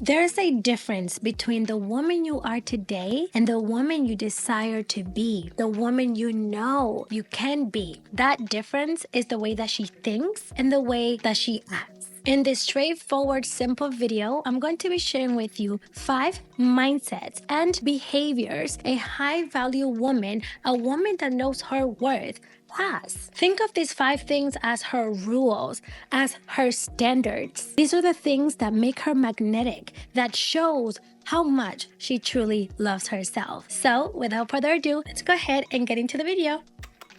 There's a difference between the woman you are today and the woman you desire to be, the woman you know you can be. That difference is the way that she thinks and the way that she acts. In this straightforward, simple video, I'm going to be sharing with you 5 mindsets and behaviors a high-value woman, a woman that knows her worth, has. Think of these 5 things as her rules, as her standards. These are the things that make her magnetic, that shows how much she truly loves herself. So, without further ado, let's go ahead and get into the video.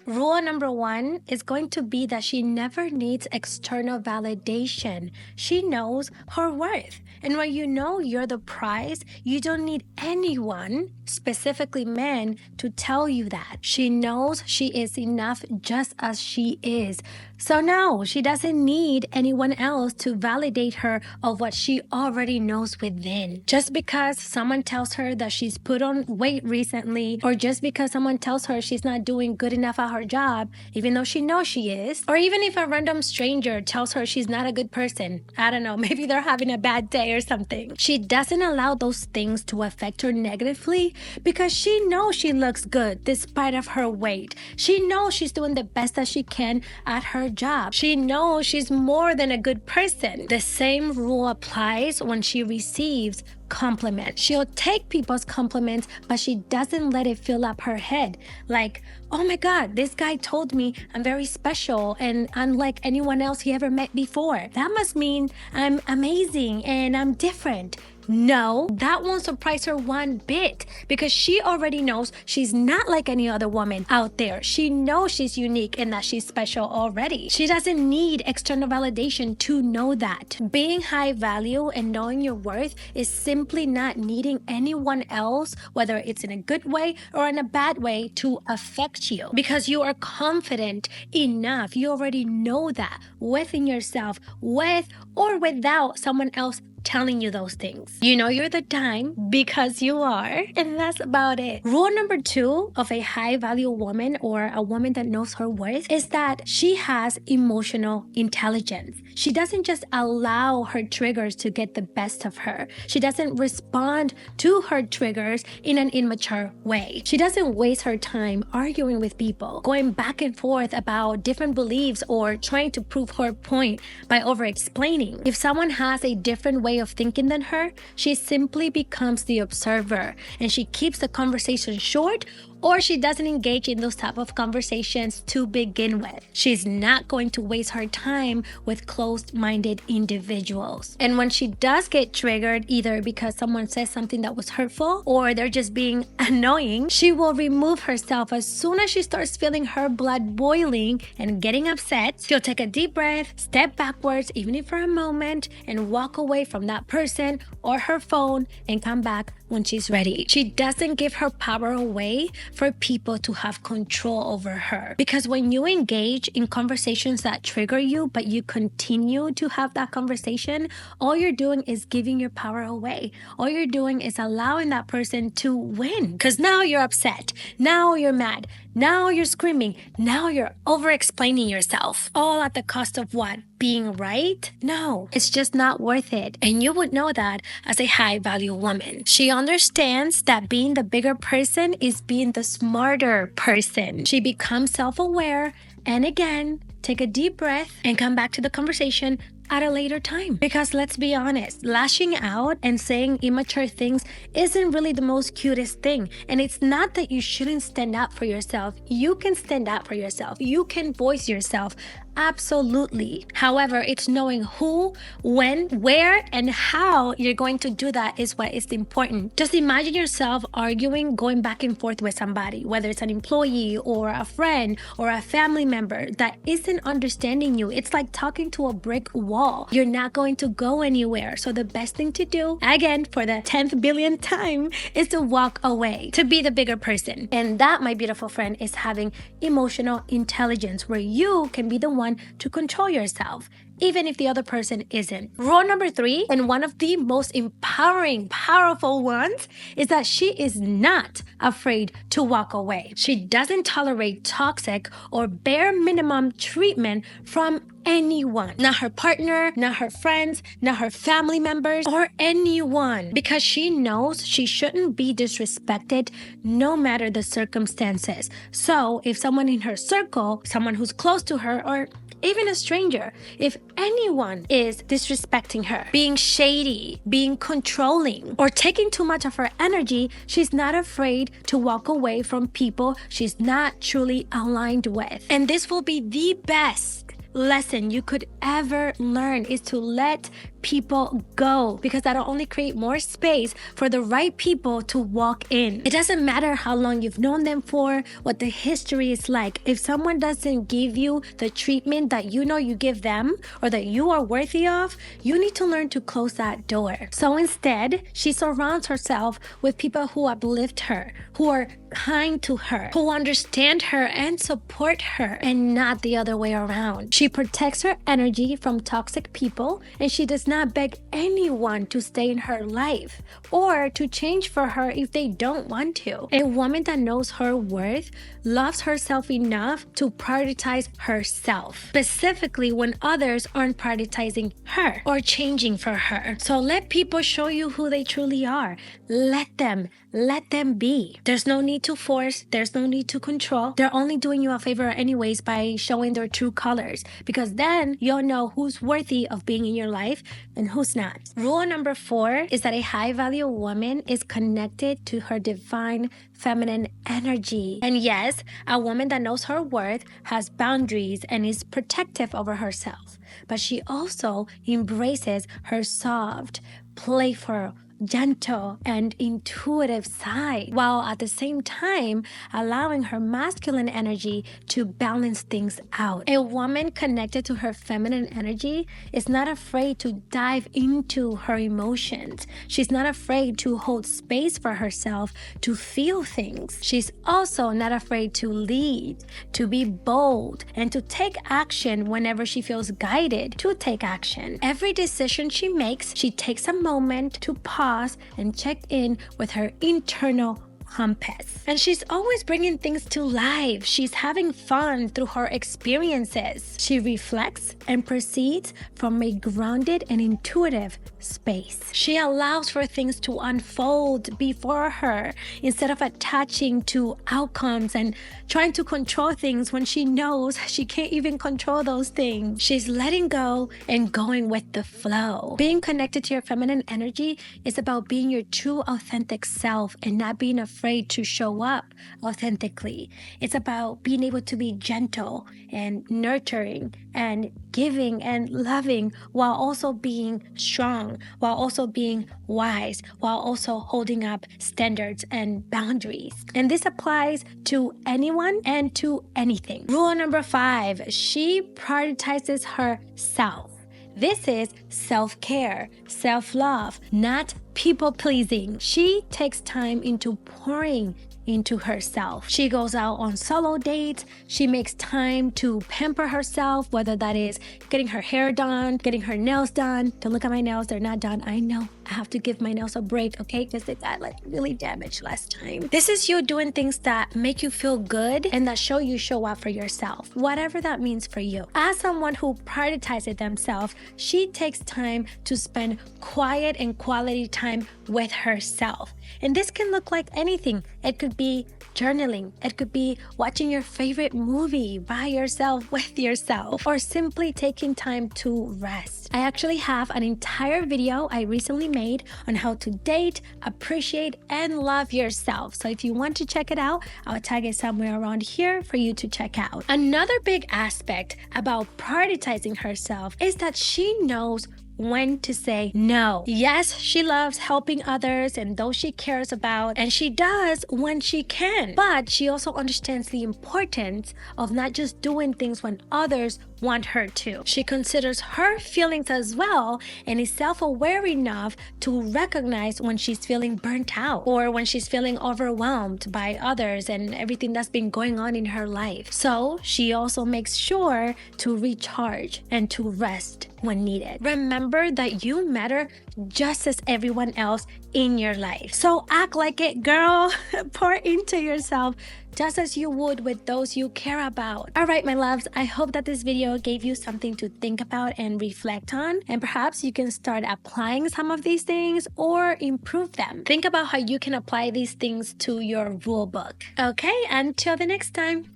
Rule number 1 is going to be that she never needs external validation. She knows her worth. And when you know you're the prize, you don't need anyone, specifically men, to tell you that. She knows she is enough just as she is. So no, she doesn't need anyone else to validate her of what she already knows within. Just because someone tells her that she's put on weight recently, or just because someone tells her she's not doing good enough at her job, even though she knows she is, or even if a random stranger tells her she's not a good person, I don't know, maybe they're having a bad day or something, she doesn't allow those things to affect her negatively because she knows she looks good despite of her weight. She knows she's doing the best that she can at her job. She knows she's more than a good person. The same rule applies when she receives compliments. She'll take people's compliments, but she doesn't let it fill up her head. Like, oh my God, this guy told me I'm very special and unlike anyone else he ever met before. That must mean I'm amazing and I'm different. No, that won't surprise her one bit because she already knows she's not like any other woman out there. She knows she's unique and that she's special already. She doesn't need external validation to know that. Being high value and knowing your worth is simply not needing anyone else, whether it's in a good way or in a bad way, to affect you because you are confident enough. You already know that within yourself, with or without someone else telling you those things. You know you're the dime because you are, and that's about it. Rule number 2 of a high value woman or a woman that knows her worth is that she has emotional intelligence. She doesn't just allow her triggers to get the best of her. She doesn't respond to her triggers in an immature way. She doesn't waste her time arguing with people, going back and forth about different beliefs or trying to prove her point by over-explaining. If someone has a different way of thinking than her, she simply becomes the observer and she keeps the conversation short, or she doesn't engage in those type of conversations to begin with. She's not going to waste her time with closed-minded individuals. And when she does get triggered, either because someone says something that was hurtful or they're just being annoying, she will remove herself as soon as she starts feeling her blood boiling and getting upset. She'll take a deep breath, step backwards, even if for a moment, and walk away from that person or her phone and come back when she's ready. She doesn't give her power away for people to have control over her. Because when you engage in conversations that trigger you, but you continue to have that conversation, all you're doing is giving your power away. All you're doing is allowing that person to win. Because now you're upset. Now you're mad. Now you're screaming. Now you're over-explaining yourself. All at the cost of what? Being right? No, it's just not worth it. And you would know that as a high-value woman. She understands that being the bigger person is being the smarter person. She becomes self-aware and again, take a deep breath and come back to the conversation at a later time. Because let's be honest, lashing out and saying immature things isn't really the most cutest thing. And it's not that you shouldn't stand up for yourself. You can stand up for yourself. You can voice yourself. Absolutely. However, it's knowing who, when, where, and how you're going to do that is what is important. Just imagine yourself arguing, going back and forth with somebody, whether it's an employee or a friend or a family member that isn't understanding you. It's like talking to a brick wall. You're not going to go anywhere. So the best thing to do, again, for the 10th billionth time, is to walk away, to be the bigger person. And that, my beautiful friend, is having emotional intelligence where you can be the one to control yourself even if the other person isn't. Rule number 3, and one of the most empowering, powerful ones, is that she is not afraid to walk away. She doesn't tolerate toxic or bare minimum treatment from anyone. Not her partner, not her friends, not her family members, or anyone. Because she knows she shouldn't be disrespected no matter the circumstances. So if someone in her circle, someone who's close to her, or even a stranger, if anyone is disrespecting her, being shady, being controlling, or taking too much of her energy, she's not afraid to walk away from people she's not truly aligned with. And this will be the best lesson you could ever learn, is to let people go, because that'll only create more space for the right people to walk in. It doesn't matter how long you've known them for, what the history is like. If someone doesn't give you the treatment that you know you give them or that you are worthy of, you need to learn to close that door. So instead, she surrounds herself with people who uplift her, who are kind to her, who understand her and support her, and not the other way around. She protects her energy from toxic people, and she does not beg anyone to stay in her life or to change for her if they don't want to. A woman that knows her worth loves herself enough to prioritize herself, specifically when others aren't prioritizing her or changing for her. So let people show you who they truly are. Let them be. There's no need to force. There's no need to control. They're only doing you a favor anyways by showing their true colors, because then you'll know who's worthy of being in your life and who's not. Rule number 4 is that a high-value woman is connected to her divine feminine energy. And yes, a woman that knows her worth has boundaries and is protective over herself, but she also embraces her soft, playful, gentle, and intuitive side, while at the same time allowing her masculine energy to balance things out. A woman connected to her feminine energy is not afraid to dive into her emotions. She's not afraid to hold space for herself to feel things. She's also not afraid to lead, to be bold, and to take action whenever she feels guided to take action. Every decision she makes, she takes a moment to pause and check in with her internal compass. And she's always bringing things to life. She's having fun through her experiences. She reflects and proceeds from a grounded and intuitive space. She allows for things to unfold before her instead of attaching to outcomes and trying to control things when she knows she can't even control those things. She's letting go and going with the flow. Being connected to your feminine energy is about being your true authentic self and not being afraid to show up authentically. It's about being able to be gentle and nurturing and giving and loving, while also being strong, while also being wise, while also holding up standards and boundaries. And this applies to anyone and to anything. Rule number 5, she prioritizes herself. This is self-care, self-love, not people-pleasing. She takes time into pouring into herself. She goes out on solo dates. She makes time to pamper herself, whether that is getting her hair done, getting her nails done. Don't look at my nails, they're not done. I know, I have to give my nails a break, okay? Because they got really damaged last time. This is you doing things that make you feel good and that show you show up for yourself, whatever that means for you. As someone who prioritizes themselves, she takes time to spend quiet and quality time with herself. And this can look like anything. It could be journaling. It could be watching your favorite movie by yourself, with yourself, or simply taking time to rest. I actually have an entire video I recently made on how to date, appreciate, and love yourself. So if you want to check it out, I'll tag it somewhere around here for you to check out. Another big aspect about prioritizing herself is that she knows when to say no. Yes, she loves helping others and those she cares about, and she does when she can. But she also understands the importance of not just doing things when others want her to. She considers her feelings as well and is self-aware enough to recognize when she's feeling burnt out or when she's feeling overwhelmed by others and everything that's been going on in her life. So she also makes sure to recharge and to rest when needed. Remember that you matter just as everyone else in your life. So act like it, girl. Pour into yourself just as you would with those you care about. All right, my loves, I hope that this video gave you something to think about and reflect on, and perhaps you can start applying some of these things or improve them. Think about how you can apply these things to your rule book. Okay, until the next time.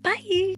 Bye.